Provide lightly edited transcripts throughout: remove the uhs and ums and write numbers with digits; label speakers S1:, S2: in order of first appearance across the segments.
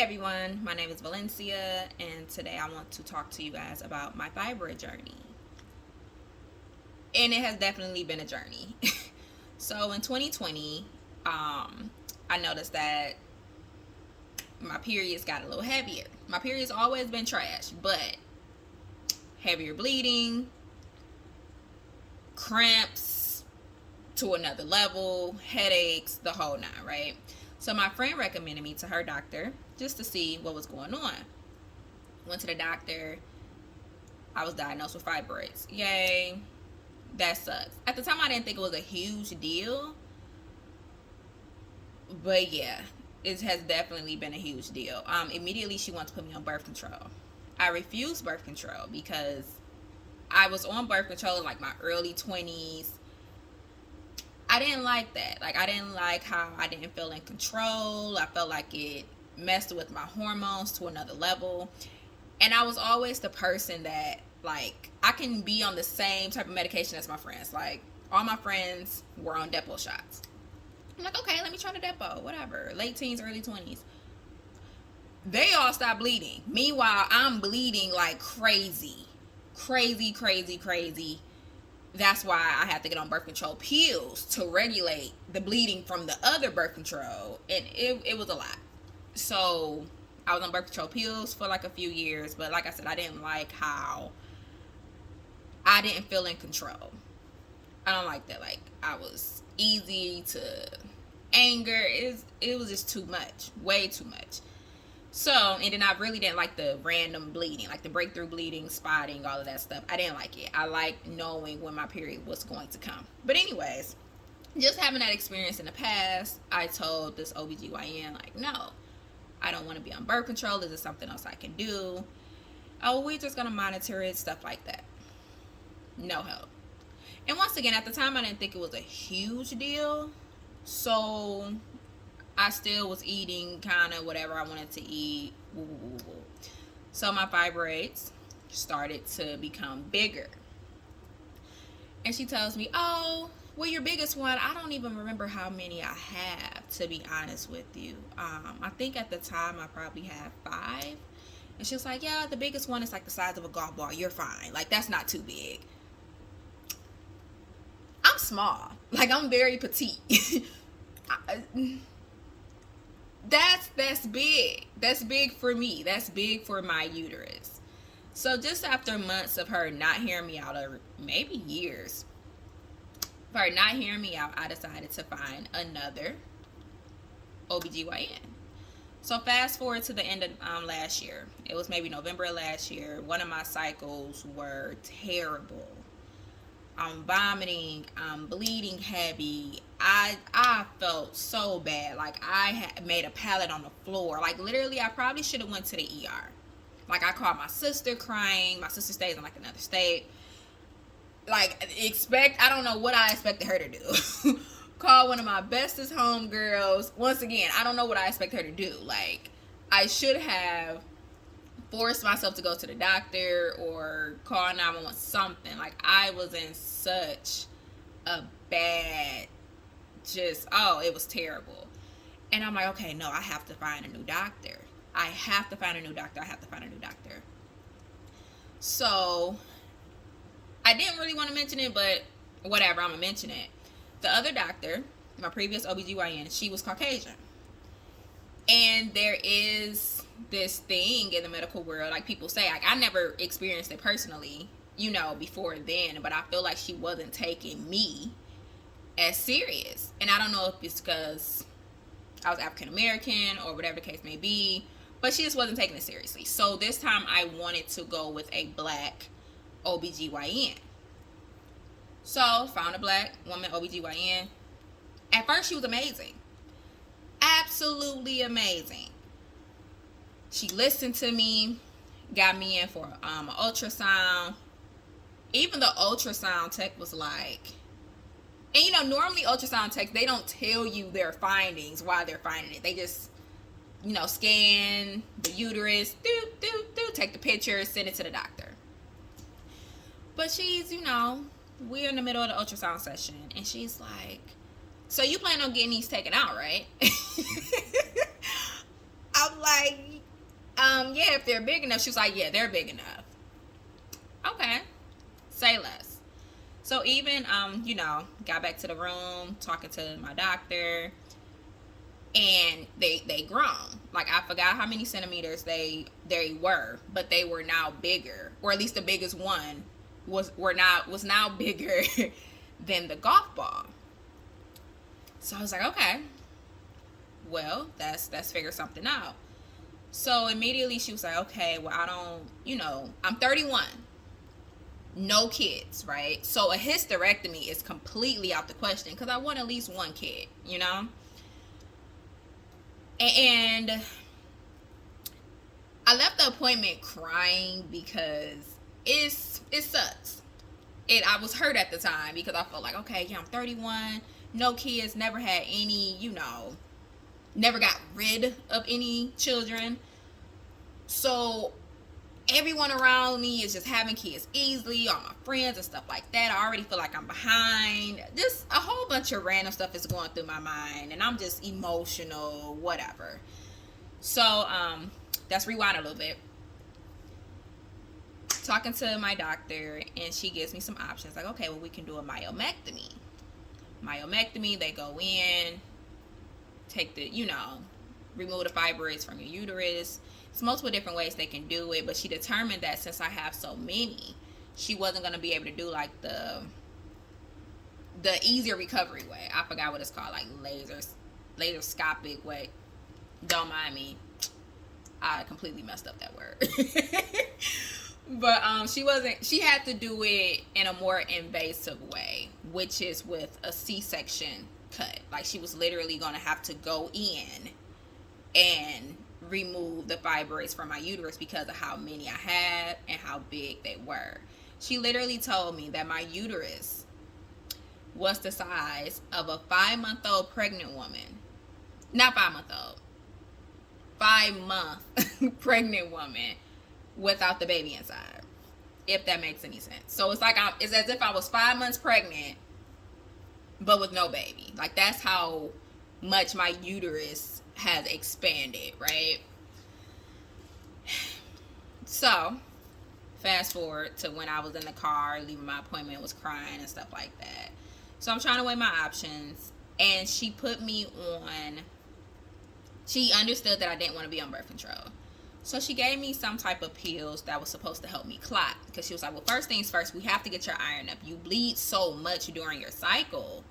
S1: everyone, my name is Valencia, and today I want to talk to you guys about my fibroid journey. And it has definitely been a journey. So in 2020, I noticed that my periods got a little heavier. My periods always been trash, but heavier bleeding, cramps to another level, headaches, the whole nine, right? So my friend recommended me to her doctor just to see what was going on. Went to the doctor. I was diagnosed with fibroids. Yay. That sucks. At the time, I didn't think it was a huge deal. But yeah, it has definitely been a huge deal. Immediately, she wanted to put me on birth control. I refused birth control because I was on birth control in like my early 20s. I didn't like that. I didn't like how I didn't feel in control. I felt like it messed with my hormones to another level. And I was always the person that, I can be on the same type of medication as my friends. All my friends were on Depo shots. I'm like, okay, let me try the Depo, whatever. Late teens, early 20s. They all stopped bleeding. Meanwhile, I'm bleeding like crazy. Crazy. That's why I had to get on birth control pills to regulate the bleeding from the other birth control. And it was a lot. So I was on birth control pills for like a few years. But like I said, I didn't like how I didn't feel in control. I don't like that. I was easy to anger. It was just too much. Way too much. So, and then I really didn't like the random bleeding, like the breakthrough bleeding, spotting, all of that stuff. I didn't like it. I liked knowing when my period was going to come. But anyways, just having that experience in the past, I told this OBGYN, no, I don't want to be on birth control. Is there something else I can do? Oh, we're just going to monitor it, stuff like that. No help. And once again, at the time, I didn't think it was a huge deal. So I still was eating kind of whatever I wanted to eat. So my fibroids started to become bigger. And she tells me, oh, well, your biggest one, I don't even remember how many I have, to be honest with you. I think at the time I probably had 5. And she was like, yeah, the biggest one is like the size of a golf ball. You're fine. That's not too big. I'm small. I'm very petite. That's big. That's big for me. That's big for my uterus. So just after months of her not hearing me out, or maybe years, of her not hearing me out, I decided to find another OBGYN. So fast forward to the end of last year. It was maybe November of last year. One of my cycles were terrible. I'm vomiting, I'm bleeding heavy. I felt so bad. I had made a pallet on the floor. Literally, I probably should have went to the ER. I called my sister crying. My sister stays in another state. I don't know what I expected her to do. Call one of my bestest homegirls. Once again, I don't know what I expect her to do. I should have forced myself to go to the doctor or call 911, something. I was in such a bad, it was terrible. And I'm like, okay, no, I have to find a new doctor. So I didn't really want to mention it, but whatever, I'm going to mention it. The other doctor, my previous OBGYN, she was Caucasian. And there is this thing in the medical world, people say, I never experienced it personally, before then, but I feel like she wasn't taking me as serious. And I don't know if it's because I was African American or whatever the case may be, but she just wasn't taking it seriously. So this time I wanted to go with a black OBGYN. So found a black woman OBGYN. At first she was amazing. Absolutely amazing. She listened to me, got me in for an ultrasound. Even the ultrasound tech was and normally ultrasound techs, they don't tell you their findings, why they're finding it. They just, scan the uterus, take the picture, send it to the doctor. But she's, we're in the middle of the ultrasound session, and she's like, so you plan on getting these taken out, right? I'm like, yeah, if they're big enough. She was like, yeah, they're big enough. Okay, say less. So even, got back to the room, talking to my doctor, and they grown. Like, I forgot how many centimeters they were, but they were now bigger, or at least the biggest one was now bigger than the golf ball. So I was like, okay, well, that's figure something out. So immediately she was like, okay, well, I don't, I'm 31, no kids, right? So a hysterectomy is completely out the question because I want at least one kid, And I left the appointment crying because it sucks. I was hurt at the time because I felt like, okay, yeah, I'm 31, no kids, never had any, never got rid of any children. So everyone around me is just having kids easily, all my friends and stuff like that. I already feel like I'm behind. Just a whole bunch of random stuff is going through my mind, and I'm just emotional, whatever. So let's rewind a little bit. Talking to my doctor, and she gives me some options. Like, okay, well, we can do a myomectomy. They go in, take the, remove the fibroids from your uterus. It's multiple different ways they can do it, but she determined that since I have so many, she wasn't going to be able to do like the easier recovery way. I forgot what it's called, like laseroscopic way. Don't mind me. I completely messed up that word. But she had to do it in a more invasive way, which is with a C-section cut. Like, she was literally going to have to go in and remove the fibroids from my uterus because of how many I had and how big they were. She literally told me that my uterus was the size of a 5-month-old pregnant woman. Not 5-month-old. 5-month pregnant woman without the baby inside, if that makes any sense. So it's like it's as if I was 5 months pregnant but with no baby. Like, that's how much my uterus has expanded, right? So fast forward to when I was in the car leaving my appointment, was crying and stuff like that. So I'm trying to weigh my options, and she put me on, she understood that I didn't want to be on birth control. So she gave me some type of pills that was supposed to help me clot. Because she was like, well, first things first, we have to get your iron up. You bleed so much during your cycle.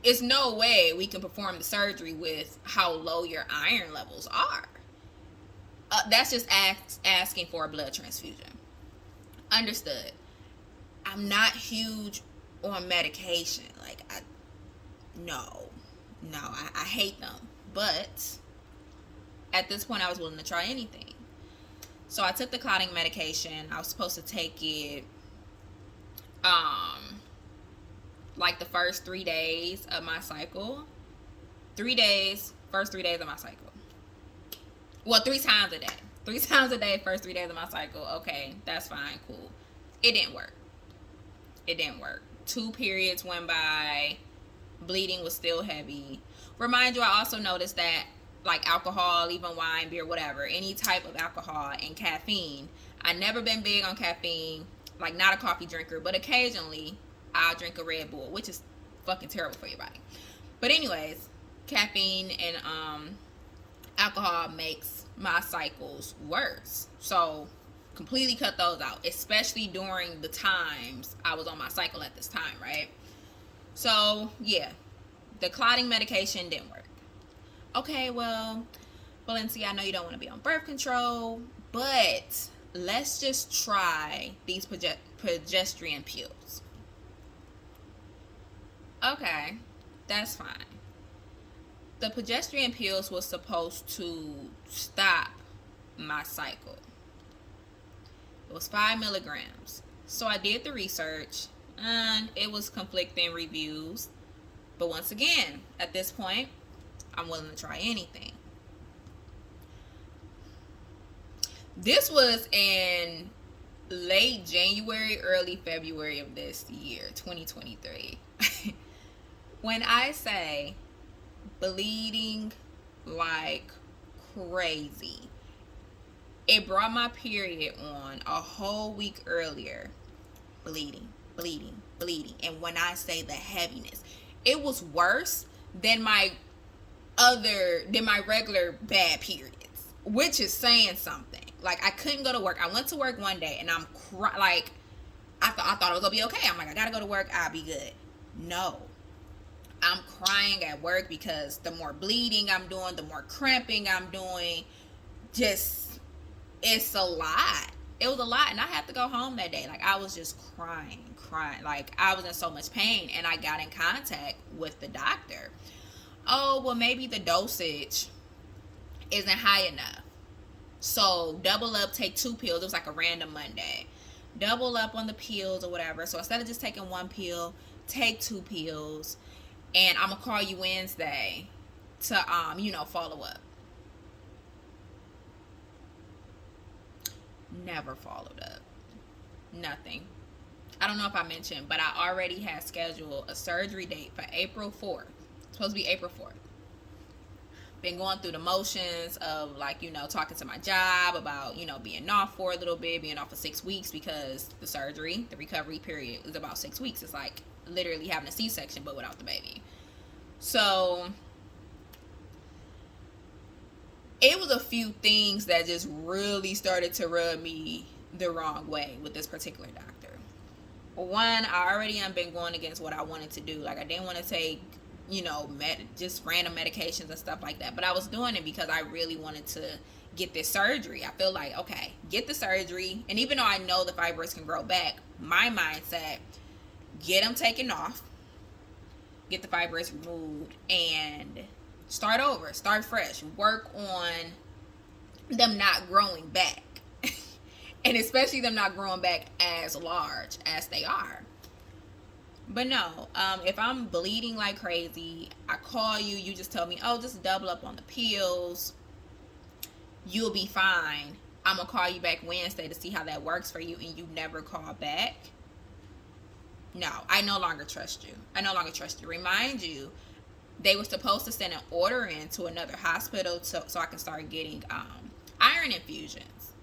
S1: It's no way we can perform the surgery with how low your iron levels are. That's just asking for a blood transfusion. Understood. I'm not huge on medication. Like, I hate them. But at this point, I was willing to try anything. So I took the clotting medication. I was supposed to take it like the first 3 days of my cycle. 3 days, first 3 days of my cycle. Well, 3 times a day. 3 times a day, first 3 days of my cycle. Okay, that's fine, cool. It didn't work. 2 periods went by. Bleeding was still heavy. Remind you, I also noticed that, like, alcohol, even wine, beer, whatever, any type of alcohol and caffeine. I've never been big on caffeine, like, not a coffee drinker, but occasionally I'll drink a Red Bull, which is fucking terrible for your body. But anyways, caffeine and alcohol makes my cycles worse. So completely cut those out, especially during the times I was on my cycle at this time, right? So yeah, the clotting medication didn't work. Okay, well, Valencia, I know you don't want to be on birth control, but let's just try these progesterone pills. Okay, that's fine. The progesterone pills was supposed to stop my cycle. It was 5 milligrams. So I did the research, and it was conflicting reviews. But once again, at this point, I'm willing to try anything. This was in late January, early February of this year, 2023. When I say bleeding like crazy. It brought my period on a whole week earlier. Bleeding, bleeding, bleeding. And when I say the heaviness, it was worse than my regular bad periods, which is saying something. Like, I couldn't go to work. I went to work one day and I'm like, I thought it was gonna be okay. I'm like, I gotta go to work, I'll be good. No, I'm crying at work because the more bleeding I'm doing, the more cramping I'm doing. Just, it's a lot. It was a lot, and I had to go home that day. Like, I was just crying. Like, I was in so much pain, and I got in contact with the doctor. Oh, well, maybe the dosage isn't high enough. So, double up, take 2 pills. It was like a random Monday. Double up on the pills or whatever. So, instead of just taking 1 pill, take 2 pills. And I'm going to call you Wednesday to, follow up. Never followed up. Nothing. I don't know if I mentioned, but I already had scheduled a surgery date for April 4th. It's supposed to be April 4th. Been going through the motions of, talking to my job about, being off for a little bit, being off for 6 weeks, because the recovery period is about 6 weeks. It's like literally having a C-section, but without the baby. So it was a few things that just really started to rub me the wrong way with this particular doctor. One, I already been going against what I wanted to do. Like, I didn't want to take, just random medications and stuff like that. But I was doing it because I really wanted to get this surgery. I feel like, okay, get the surgery. And even though I know the fibroids can grow back, my mindset, get them taken off, get the fibroids removed, and start over, start fresh, work on them not growing back. And especially them not growing back as large as they are. But no, if I'm bleeding like crazy, I call you, you just tell me, oh, just double up on the pills, you'll be fine. I'm going to call you back Wednesday to see how that works for you, and you never call back. No, I no longer trust you. Remind you, they were supposed to send an order in to another hospital so I can start getting iron infusions.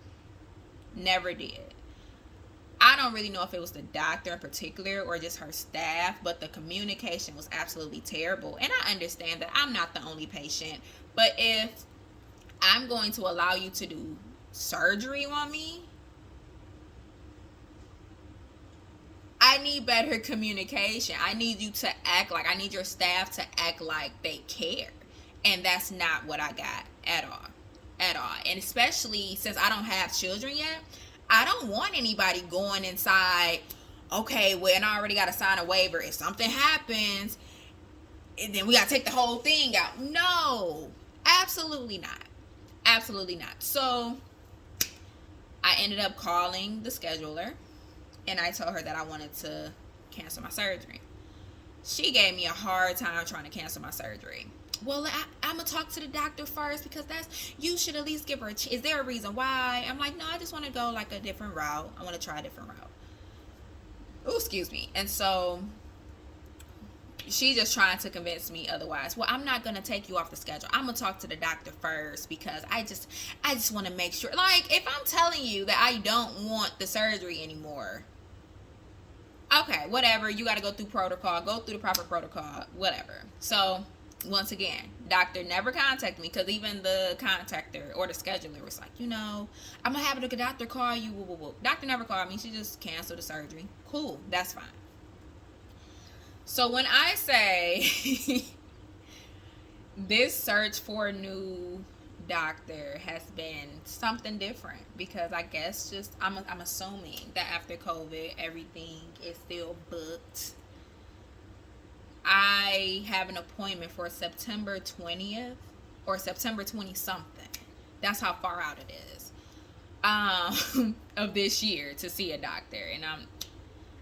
S1: Never did. I don't really know if it was the doctor in particular or just her staff, but the communication was absolutely terrible. And I understand that I'm not the only patient, but if I'm going to allow you to do surgery on me, I need better communication. I need you to I need your staff to act like they care. And that's not what I got at all. And especially since I don't have children yet, I don't want anybody going inside, okay, well, and I already got to sign a waiver. If something happens, and then we got to take the whole thing out. No, absolutely not. Absolutely not. So I ended up calling the scheduler, and I told her that I wanted to cancel my surgery. She gave me a hard time trying to cancel my surgery. Well, I'm going to talk to the doctor first because you should at least give her is there a reason why? I'm like, no, I just want to go like a different route. I want to try a different route. Oh, excuse me. And so she's just trying to convince me otherwise. Well, I'm not going to take you off the schedule. I'm going to talk to the doctor first because I just want to make sure. Like, if I'm telling you that I don't want the surgery anymore, okay, whatever. You got to go through protocol. Go through the proper protocol. Whatever. So once again, doctor never contacted me because even the contactor or the scheduler was like, I'm going to have the doctor call you. Woo, woo, woo. Doctor never called me. She just canceled the surgery. Cool. That's fine. So when I say this search for a new doctor has been something different because I guess I'm assuming that after COVID, everything is still booked. I have an appointment for September 20th or September 20 something. That's how far out it is of this year to see a doctor. And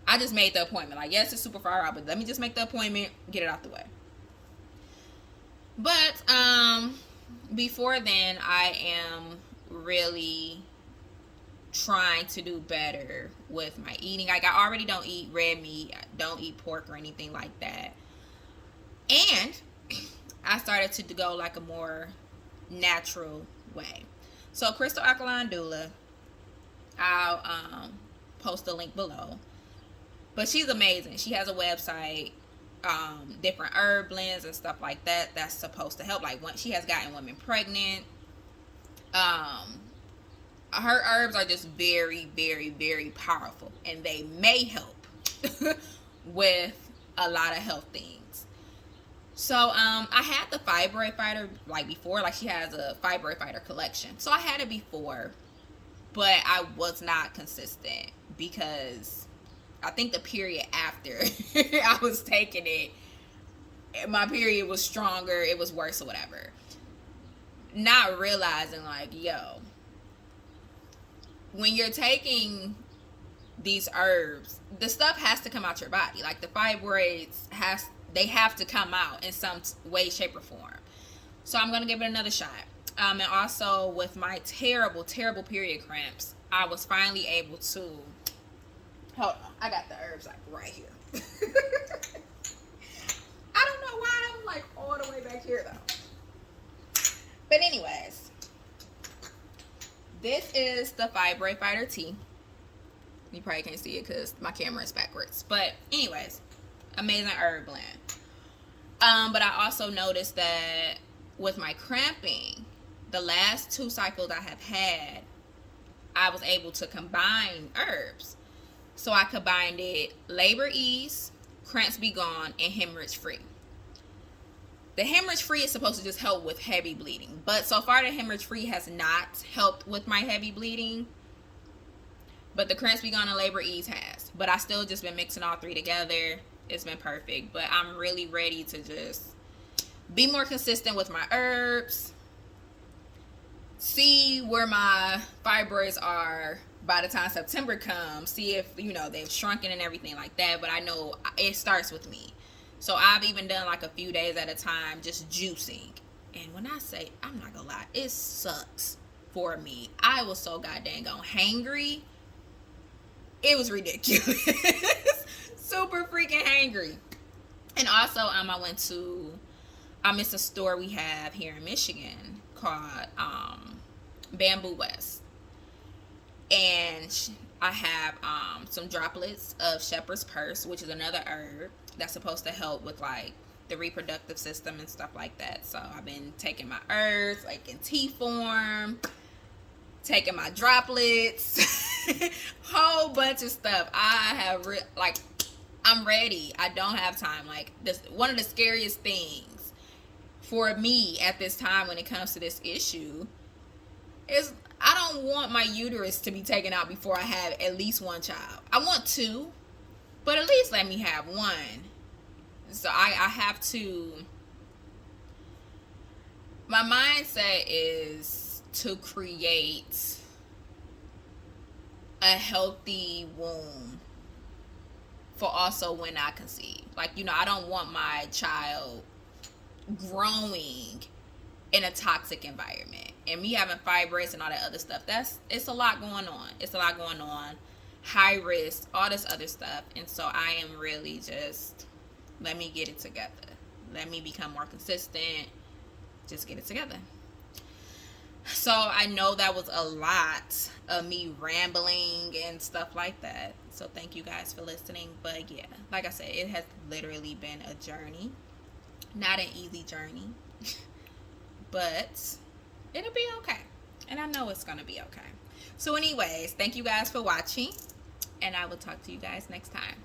S1: I just made the appointment. Like, yes, it's super far out, but let me just make the appointment, get it out the way. But before then, I am really trying to do better with my eating. Like, I already don't eat red meat, I don't eat pork or anything like that. And I started to go like a more natural way. So Crystal Alkaline Doula, I'll post the link below. But she's amazing. She has a website, different herb blends and stuff like that that's supposed to help. Like, when she has gotten women pregnant. Her herbs are just very, very, very powerful, and they may help with a lot of health things. So I had the Fibroid Fighter like before. Like, she has a Fibroid Fighter collection, so I had it before, but I was not consistent because I think the period after I was taking it, my period was stronger, it was worse or whatever. Not realizing, like, yo, when you're taking these herbs, the stuff has to come out your body. Like, the fibroids they have to come out in some way, shape, or form. So I'm gonna give it another shot. And also with my terrible, terrible period cramps, I was finally able to. Hold on, I got the herbs like right here. I don't know why I'm like all the way back here though. But anyways, this is the Fibroid Fighter tea. You probably can't see it because my camera is backwards. But anyways, amazing herb blend. But I also noticed that with my cramping, the last 2 cycles I have had, I was able to combine herbs. So I combined it labor ease, cramps be gone, and hemorrhage free. The hemorrhage free is supposed to just help with heavy bleeding, but so far the hemorrhage free has not helped with my heavy bleeding. But the cramps be gone and labor ease has. But I still just been mixing all 3 together. It's been perfect. But I'm really ready to just be more consistent with my herbs. See where my fibroids are by the time September comes. See if, they've shrunken and everything like that. But I know it starts with me. So I've even done like a few days at a time just juicing. And when I say, I'm not gonna lie, it sucks for me. I was so goddamn hangry. It was ridiculous. Super freaking hangry. And also, I missed a store we have here in Michigan called Bamboo West. And I have some droplets of shepherd's purse, which is another herb that's supposed to help with like the reproductive system and stuff like that. So I've been taking my herbs like in tea form, taking my droplets, whole bunch of stuff. I have I'm ready. I don't have time. Like, this, one of the scariest things for me at this time when it comes to this issue is I don't want my uterus to be taken out before I have at least 1 child. I want 2, but at least let me have 1. So I have to. My mindset is to create a healthy womb for also when I conceive. Like, I don't want my child growing in a toxic environment. And me having fibroids and all that other stuff, it's a lot going on. It's a lot going on. High risk, all this other stuff. And so I am really just, let me get it together. Let me become more consistent. Just get it together. So I know that was a lot of me rambling and stuff like that. So thank you guys for listening. But yeah, like I said, it has literally been a journey. Not an easy journey. But it'll be okay. And I know it's going to be okay. So anyways, thank you guys for watching. And I will talk to you guys next time.